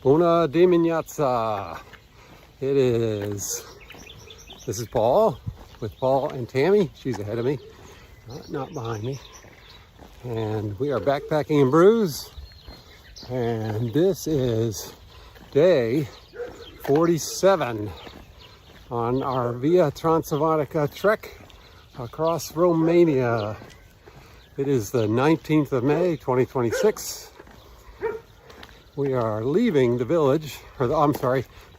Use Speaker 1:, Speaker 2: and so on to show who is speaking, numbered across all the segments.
Speaker 1: Buona dimineața. It is. This is Paul with Paul and Tammy. She's ahead of me, not behind me. And we are backpacking in Bruges. And this is day 47 on our Via Transilvanica trek across Romania. It is the 19th of May, 2026. We are leaving the village, or the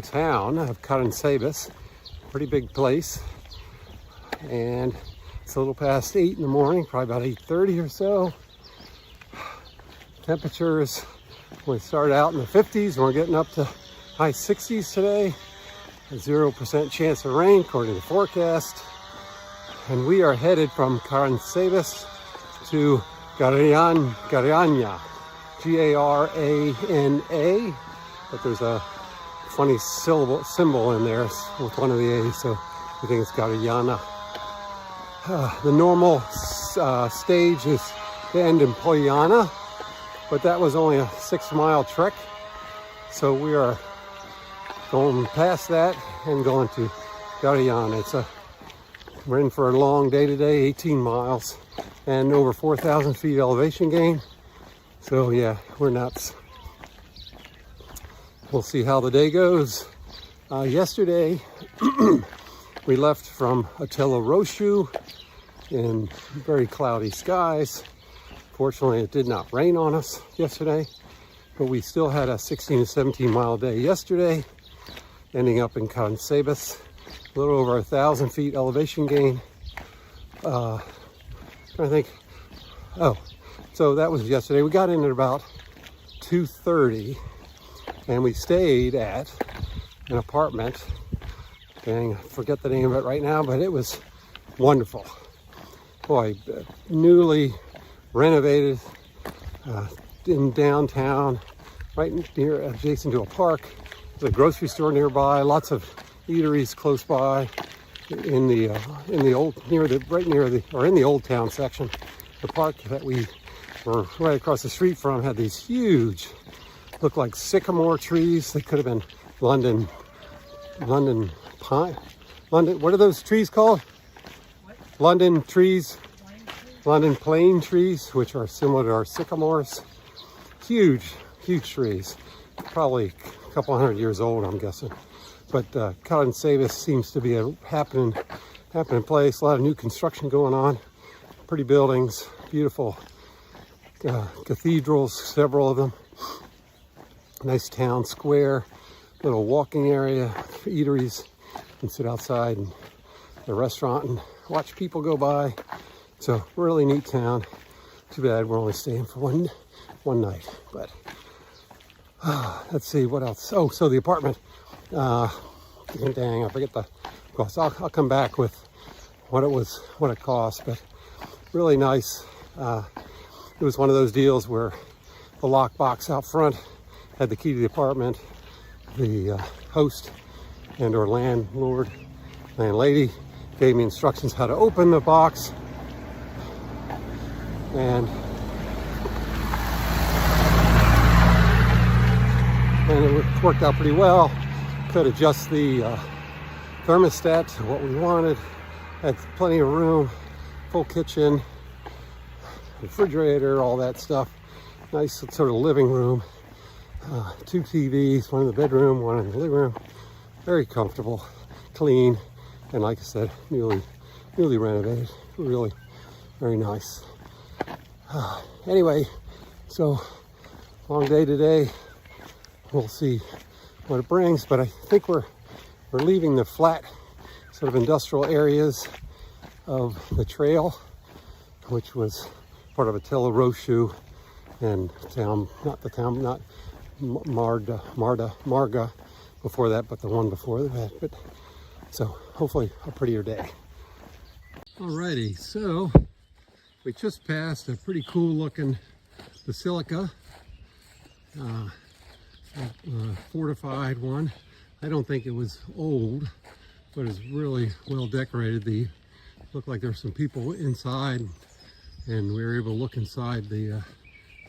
Speaker 1: town of Caransebes. Pretty big place. And it's a little past 8 in the morning, probably about 8:30 or so. Temperatures, we started out in the 50s, and we're getting up to high 60s today. A 0% chance of rain, according to the forecast. And we are headed from Caransebes to Garana. G-A-R-A-N-A, but there's a funny symbol in there with one of the A's, so I think it's Garana. The normal stage is to end in Poiana, but that was only a 6-mile trek, so we are going past that and going to Garana. We're in for a long day today, 18 miles and over 4,000 feet elevation gain. So yeah, we're nuts. We'll see how the day goes. Yesterday, we left from Terra Banatica in very cloudy skies. Fortunately, it did not rain on us yesterday, but we still had a 16 to 17 mile day yesterday, ending up in Caransebes, a little over 1,000 feet elevation gain. I think, so that was yesterday. We got in at about 2:30, and we stayed at an apartment. Dang, I forget the name of it right now, but it was wonderful. Boy, newly renovated in downtown, right near, adjacent to a park. There's a grocery store nearby, lots of eateries close by in the old town section. The park that we were right across the street from had these huge, looked like sycamore trees. They could have been London pine. What are those trees called? What? London trees. London plane trees, which are similar to our sycamores. Huge trees. Probably a couple hundred years old, I'm guessing. But Caransebes seems to be a happening place. A lot of new construction going on. Pretty buildings, beautiful cathedrals, several of them. Nice town square, little walking area, eateries. You can sit outside in the restaurant and watch people go by. It's a really neat town. Too bad we're only staying for one night. But let's see what else. Oh, so the apartment. Dang, I forget the cost. I'll come back with what it cost, but really nice. It was one of those deals where the lockbox out front had the key to the apartment. The host or landlady gave me instructions how to open the box, and it worked out pretty well. Could adjust the thermostat to what we wanted. Had plenty of room, full kitchen, refrigerator, all that stuff. Nice sort of living room. 2 TVs, one in the bedroom, one in the living room. Very comfortable, clean, and like I said, newly renovated. Really very nice. Anyway, so long day today. We'll see what it brings, but I think we're leaving the flat sort of industrial areas of the trail, which was part of a Terra Banatica and not Marga before that, but the one before that. But so hopefully a prettier day. Alrighty, so we just passed a pretty cool looking basilica, fortified one. I don't think it was old, but it's really well decorated. Looked like there's some people inside, and we were able to look inside the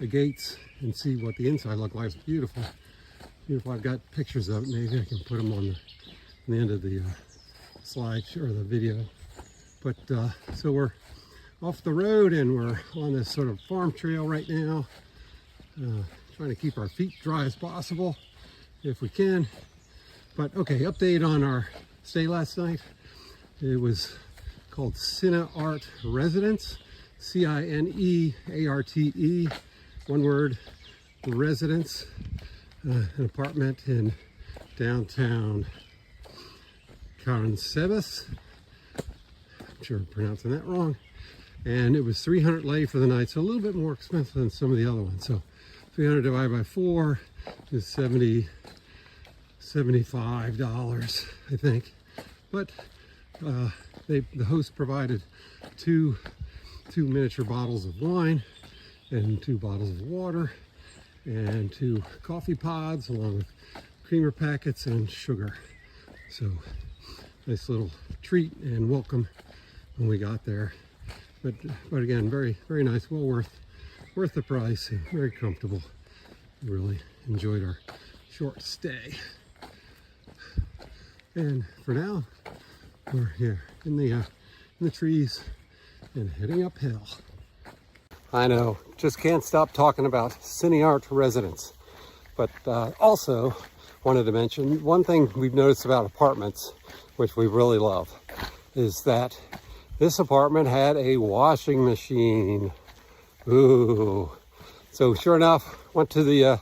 Speaker 1: gates and see what the inside looked like. It's beautiful. Beautiful. I've got pictures of it. Maybe I can put them on the end of the slide or the video. But so we're off the road and we're on this sort of farm trail right now, trying to keep our feet dry as possible if we can. But okay, update on our stay last night. It was called Cine Art Residence, C-I-N-E-A-R-T-E, one word, residence, an apartment in downtown Caransebes. I'm sure I'm pronouncing that wrong. And it was 300 lei for the night, so a little bit more expensive than some of the other ones. So 300 divided by 4 is $75, I think. But the host provided two miniature bottles of wine and 2 bottles of water and 2 coffee pods along with creamer packets and sugar. So nice little treat and welcome when we got there. But again, very, very nice, well worth the price and very comfortable. We really enjoyed our short stay. And for now, we're here in the trees and heading uphill. I know, just can't stop talking about Cine Art Residence. But also wanted to mention one thing we've noticed about apartments, which we really love, is that this apartment had a washing machine. Ooh. So sure enough, went to the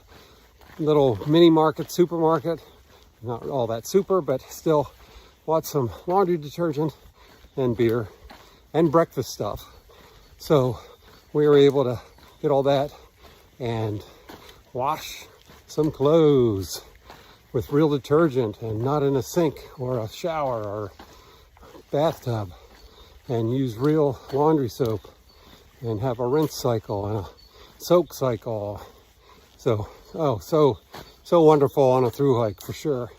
Speaker 1: little mini market, supermarket. Not all that super, but still bought some laundry detergent and beer and breakfast stuff. So we were able to get all that and wash some clothes with real detergent and not in a sink or a shower or bathtub, and use real laundry soap and have a rinse cycle and a soak cycle. So, so wonderful on a through hike for sure.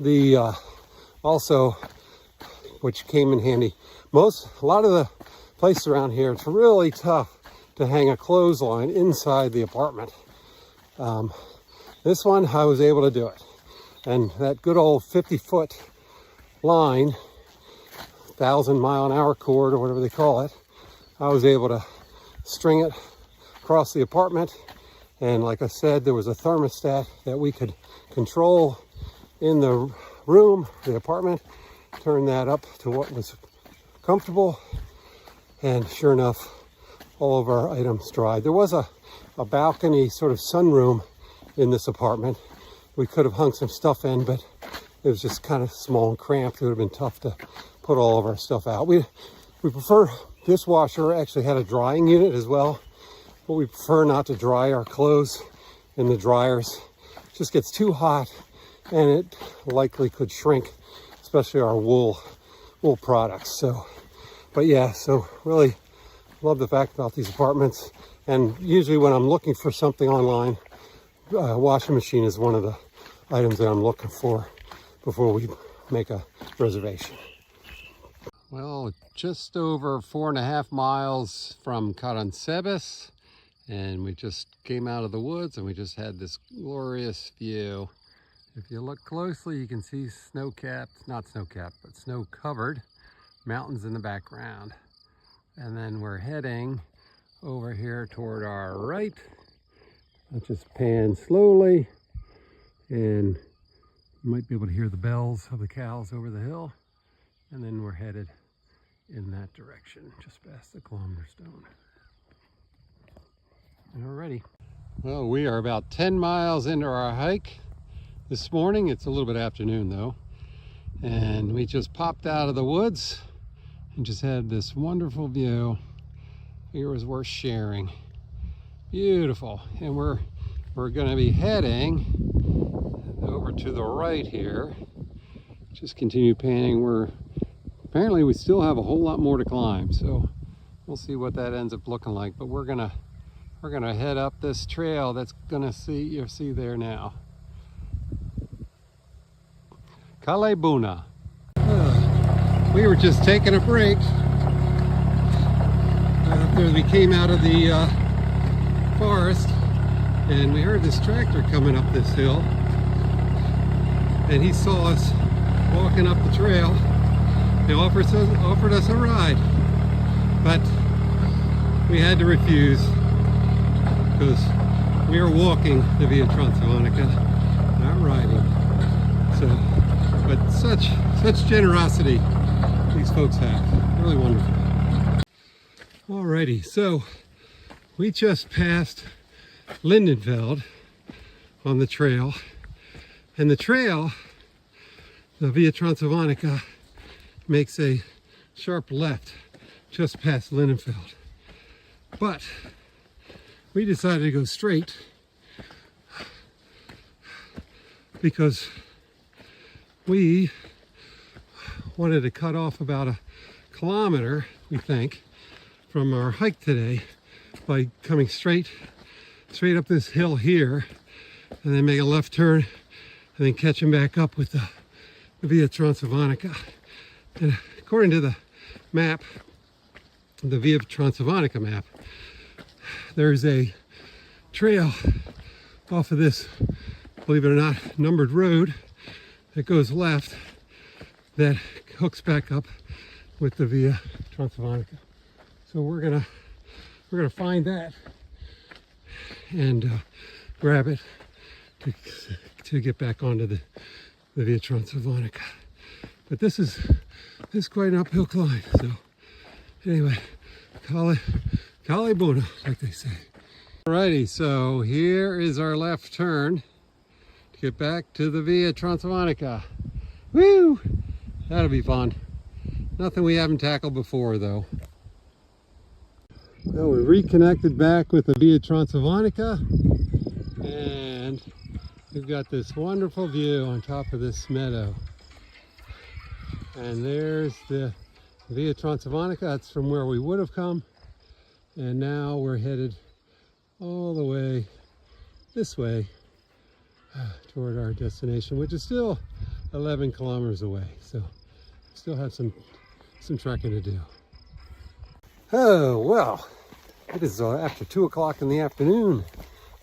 Speaker 1: The also, which came in handy, a lot of the places around here, it's really tough to hang a clothesline inside the apartment. This one, I was able to do it. And that good old 50-foot line, 1,000-mile-an-hour cord or whatever they call it, I was able to string it across the apartment. And like I said, there was a thermostat that we could control in the room, the apartment, turn that up to what was comfortable. And sure enough, all of our items dried. There was a balcony sort of sunroom in this apartment. We could have hung some stuff in, but it was just kind of small and cramped. It would have been tough to put all of our stuff out. We prefer, this washer actually had a drying unit as well, but we prefer not to dry our clothes in the dryers. It just gets too hot and it likely could shrink, especially our wool products. So, but yeah, so really love the fact about these apartments. And usually when I'm looking for something online, washing machine is one of the items that I'm looking for before we make a reservation. Well, just over 4.5 miles from Caransebes, and we just came out of the woods and we just had this glorious view. If you look closely, you can see snow-capped, not snow-capped, but snow-covered mountains in the background. And then we're heading over here toward our right. Let's just pan slowly, and you might be able to hear the bells of the cows over the hill. And then we're headed in that direction, just past the kilometer stone. Alrighty. Well, we are about 10 miles into our hike this morning. It's a little bit afternoon though. And we just popped out of the woods and just had this wonderful view. It was worth sharing. Beautiful. And we're going to be heading over to the right here. Just continue panning. Apparently we still have a whole lot more to climb, so we'll see what that ends up looking like. But we're gonna head up this trail that's you'll see there now. Kalebuna. We were just taking a break after we came out of the forest, and we heard this tractor coming up this hill. and he saw us walking up the trail. He offered us a ride, but we had to refuse because we are walking the Via Transilvanica, not riding. So, but such generosity these folks have. Really wonderful. Alrighty, so we just passed Lindenfeld on the trail, and the trail, the Via Transilvanica, makes a sharp left just past Lindenfeld. But we decided to go straight because we wanted to cut off about a kilometer, we think, from our hike today by coming straight up this hill here, and then make a left turn and then catching back up with the Via Transilvanica. And according to the map, the Via Transilvanica map, there's a trail off of this, believe it or not, numbered road that goes left that hooks back up with the Via Transilvanica. So we're gonna find that and grab it to get back onto the Via Transilvanica. But this is quite an uphill climb. So anyway, cali buono, like they say. Alrighty, so here is our left turn to get back to the Via Transilvanica. Woo! That'll be fun. Nothing we haven't tackled before, though. Well, we reconnected back with the Via Transilvanica, and we've got this wonderful view on top of this meadow. And there's the Via Transilvanica. That's from where we would have come. And now we're headed all the way this way toward our destination, which is still 11 kilometers away. So still have some trekking to do. Oh, well, it is after 2 o'clock in the afternoon,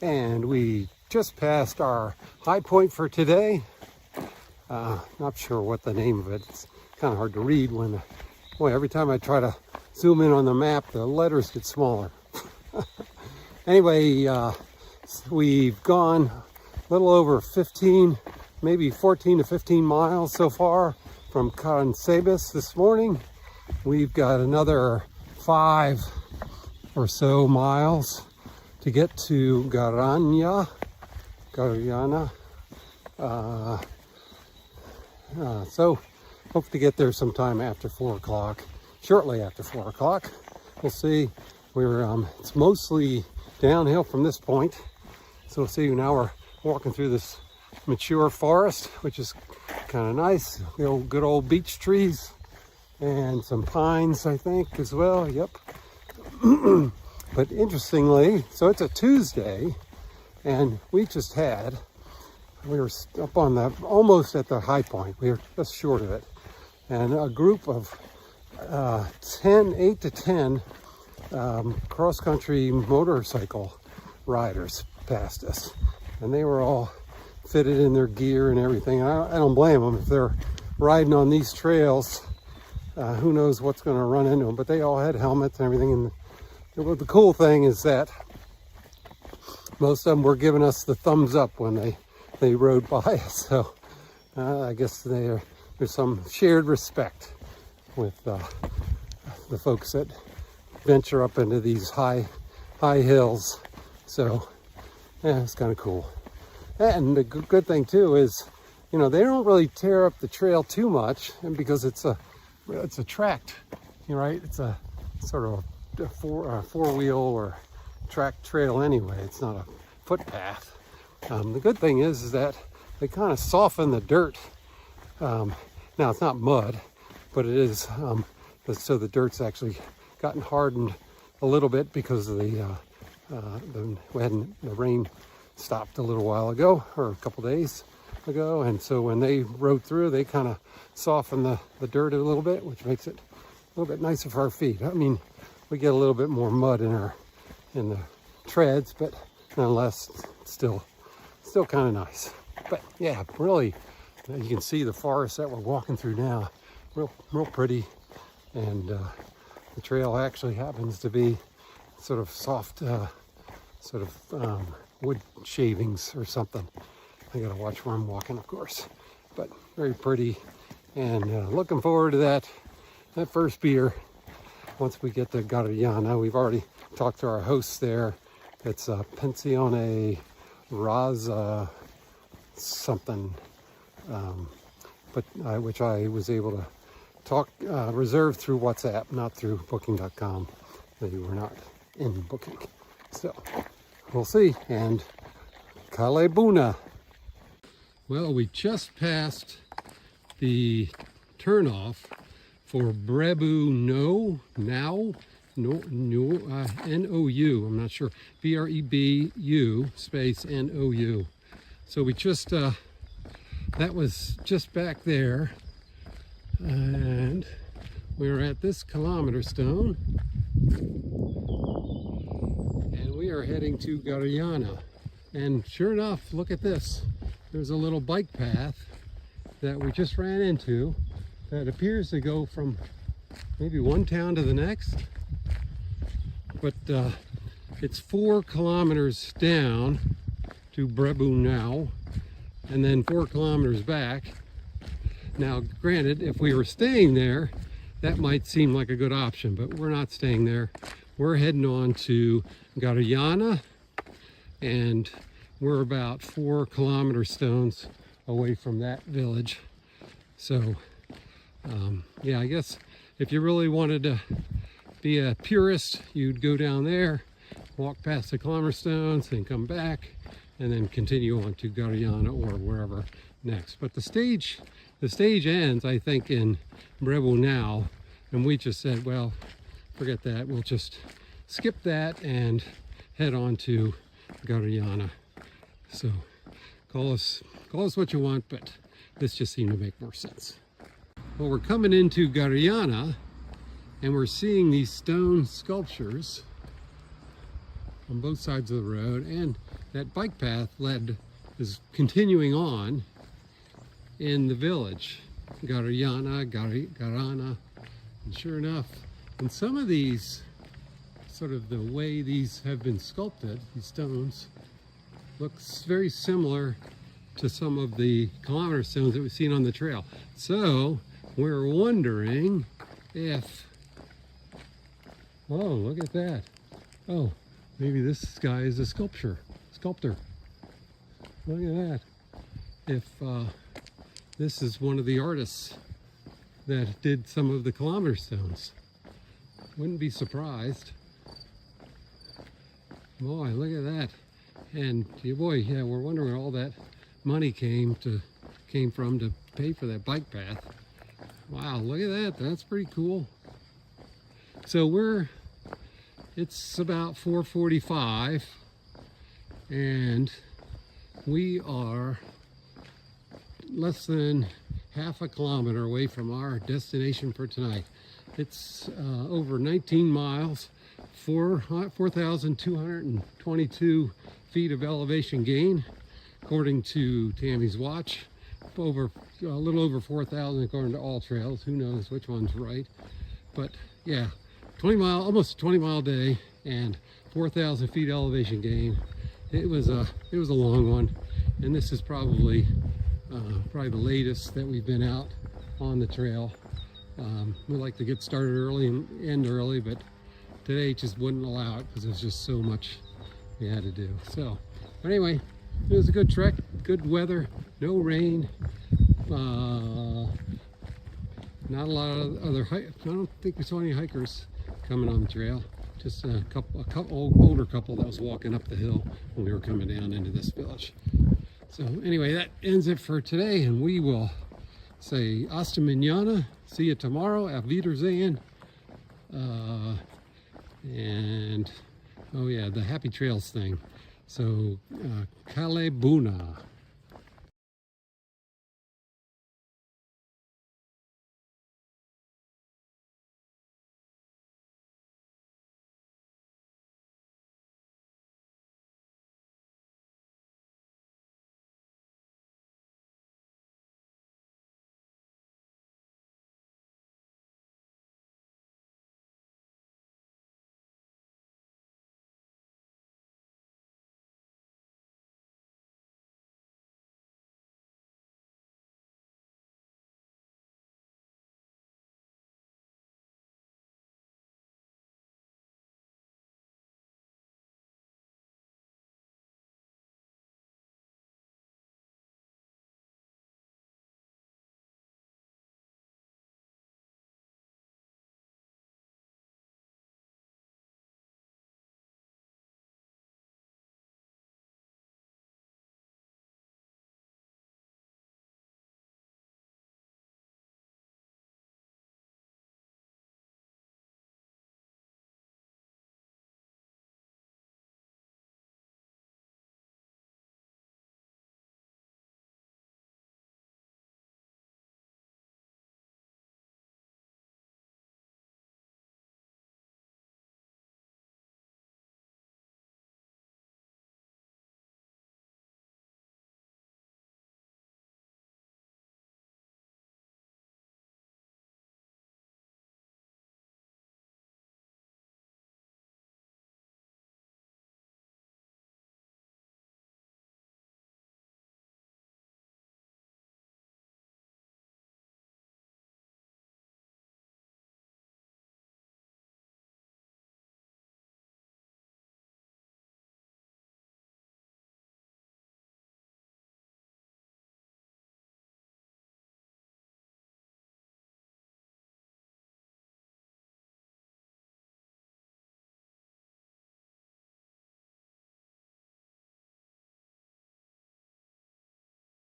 Speaker 1: and we just passed our high point for today. Not sure what the name of it. It's kind of hard to read when, boy, every time I try to zoom in on the map, the letters get smaller. Anyway, we've gone a little over 15, maybe 14 to 15 miles so far from Caransebes this morning. We've got another 5 or so miles to get to Garana. So hope to get there sometime after 4 o'clock, shortly after 4 o'clock. We'll see. It's mostly downhill from this point. So we'll see. Now we're walking through this mature forest, which is kind of nice. The good old beech trees and some pines, I think, as well. Yep. But interestingly, so it's a Tuesday, and we were up on almost at the high point. We were just short of it. And a group of 8 to 10 cross-country motorcycle riders passed us. And they were all fitted in their gear and everything. I don't blame them. If they're riding on these trails, who knows what's going to run into them. But they all had helmets and everything. And the cool thing is that most of them were giving us the thumbs up when they rode by us. So I guess there's some shared respect with the folks that venture up into these high hills. So yeah, it's kind of cool. And the good thing too is, they don't really tear up the trail too much, and because it's a tracked, right? It's a sort of a four-wheel or tracked trail anyway. It's not a footpath. The good thing is that they kind of soften the dirt. Now it's not mud, but it is. So the dirt's actually gotten hardened a little bit because of the rain stopped a little while ago, or a couple days ago, and so when they rode through, they kind of soften the dirt a little bit, which makes it a little bit nicer for our feet. I mean, we get a little bit more mud in the treads, but nonetheless, it's still kind of nice. But yeah, really You can see the forest that we're walking through now, real pretty, and the trail actually happens to be sort of soft, wood shavings or something. I gotta watch where I'm walking, of course, but very pretty, and looking forward to that first beer once we get to Garana. We've already talked to our hosts there. It's Pensione Raza something, which I was able to reserve through WhatsApp, not through booking.com. They were not in booking. So we'll see. And Kale Buna. Well, we just passed the turnoff for Brebu N-O-U. I'm not sure. B-R-E-B-U space N-O-U. So we just, that was just back there. And we're at this kilometer stone. And we are heading to Garana. And sure enough, look at this. There's a little bike path that we just ran into that appears to go from maybe one town to the next. But it's 4 kilometers down to Brebu now, and then 4 kilometers back. Now, granted, if we were staying there, that might seem like a good option, but we're not staying there. We're heading on to Garana, and we're about 4 kilometer stones away from that village. So, yeah, I guess if you really wanted to be a purist, you'd go down there, walk past the kilometer stones, and come back, and then continue on to Garana or wherever next. But the stage ends, I think, in Brebu now, and we just said, well, forget that. We'll just skip that and head on to Garana. So call us what you want, but this just seemed to make more sense. Well, we're coming into Garana, and we're seeing these stone sculptures on both sides of the road, and that bike path is continuing on in the village, Garana, and sure enough, and some of these, sort of the way these have been sculpted, these stones, looks very similar to some of the kilometer stones that we've seen on the trail. So we're wondering if, oh, look at that. Oh, maybe this guy is a sculptor. Look at that. If this is one of the artists that did some of the kilometer stones. Wouldn't be surprised. Boy, look at that. And boy, yeah, we're wondering where all that money came from to pay for that bike path. Wow, look at that. That's pretty cool. So it's about 4:45, and we are less than half a kilometer away from our destination for tonight. It's over 19 miles, 4,222 feet of elevation gain, according to Tammy's watch. A little over 4,000 according to AllTrails. Who knows which one's right? But yeah, almost 20 mile day and 4,000 feet elevation gain. It was a long one, and this is probably the latest that we've been out on the trail. We like to get started early and end early, but today just wouldn't allow it because there's just so much we had to do. So anyway, it was a good trek, good weather, no rain, not a lot of other I don't think we saw any hikers coming on the trail. Just a older couple that was walking up the hill when we were coming down into this village. So anyway, that ends it for today, and we will say hasta mañana, see you tomorrow, auf Wiedersehen, and oh yeah, the Happy Trails thing. So Kale Buna.